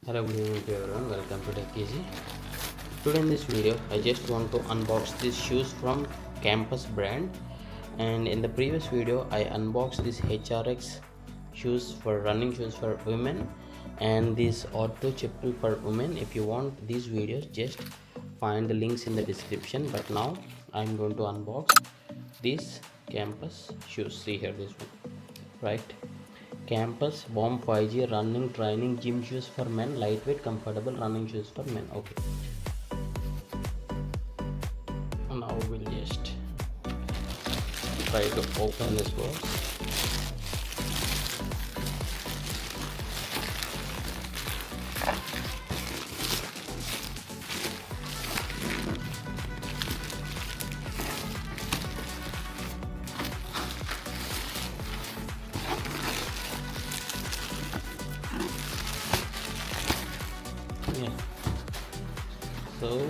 Hello, good evening to everyone. Welcome to Tech Easy. Today in this video, I just want to unbox these shoes from Campus brand. And in the previous video, I unboxed these HRX shoes for running shoes for women and this auto chapel for women. If you want these videos, just find the links in the description. But now I'm going to unbox these Campus shoes. See here, this one, right? Campus WOM 5G running training gym shoes for men, lightweight, comfortable running shoes for men. Okay, now we'll just try to open this box. Yeah, so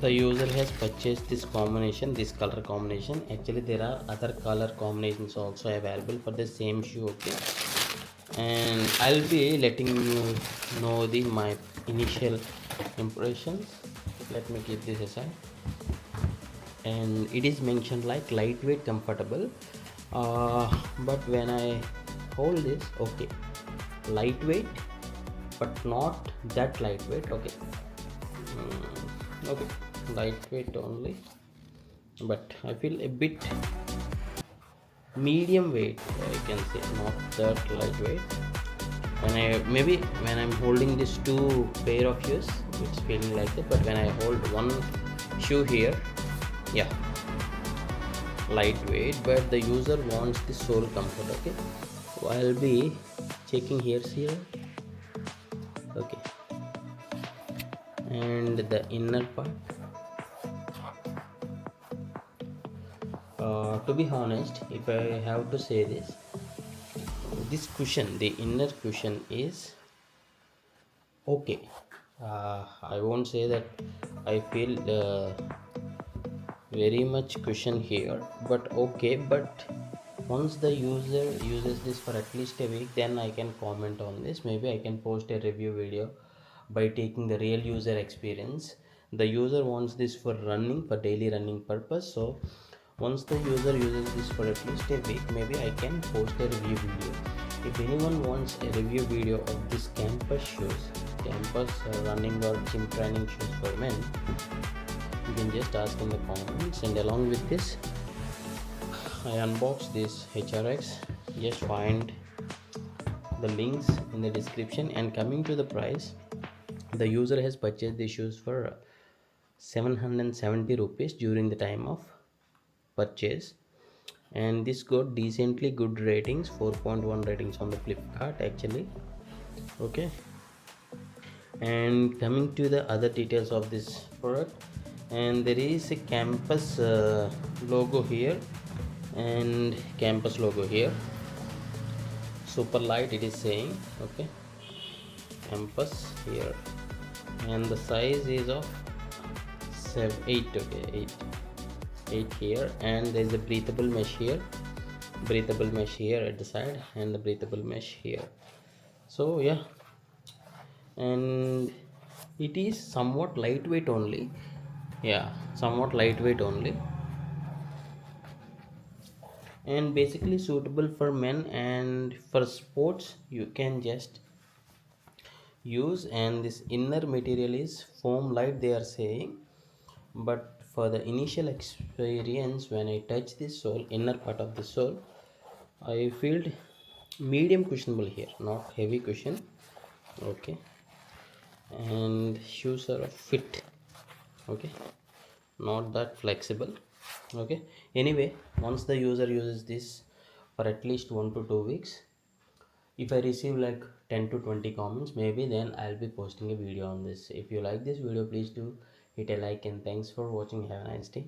the user has purchased this combination, this color combination. Actually there are other color combinations also available for the same shoe. Okay, and I'll be letting you know the my initial impressions. Let me keep this aside. And it is mentioned like lightweight, comfortable, but when I hold this, okay, lightweight but not that lightweight. Okay, okay, lightweight only, but I feel a bit medium weight, I can say, not that lightweight. When I maybe when I'm holding these two pair of shoes, it's feeling like that, but when I hold one shoe here, yeah, lightweight, but the user wants the sole comfort. Okay, so I'll be checking here, okay, and the inner part. To be honest, if I have to say this cushion, the inner cushion is okay. I won't say that I feel very much cushion here, but okay. But once the user uses this for at least a week, then I can comment on this. Maybe I can post a review video by taking the real user experience. The user wants this for running, for daily running purpose. So once the user uses this for at least a week, maybe I can post a review video. If anyone wants a review video of this campus shoes, campus running or gym training shoes for men, you can just ask in the comments. And along with this, I unboxed this HRX. Just find the links in the description. And coming to the price, the user has purchased the shoes for 770 rupees during the time of purchase, and this got decently good ratings, 4.1 ratings on the Flipkart actually. Okay, and coming to the other details of this product, and there is a campus logo here and campus logo here, super light it is saying. Okay, campus here, and the size is of 8. Okay, 8 here, and there is a breathable mesh here, at the side, and the breathable mesh here. So yeah, and it is somewhat lightweight only. Yeah, somewhat lightweight only, and basically suitable for men and for sports you can just use. And this inner material is foam light, they are saying, but for the initial experience, when I touch this sole, inner part of the sole, I feel medium cushionable here, not heavy cushion. Okay, and shoes are fit. Okay, not that flexible. Okay, anyway, once the user uses this for at least 1 to 2 weeks, if I receive like 10 to 20 comments, maybe then I'll be posting a video on this. If you like this video, please do hit a like, and thanks for watching. Have a nice day.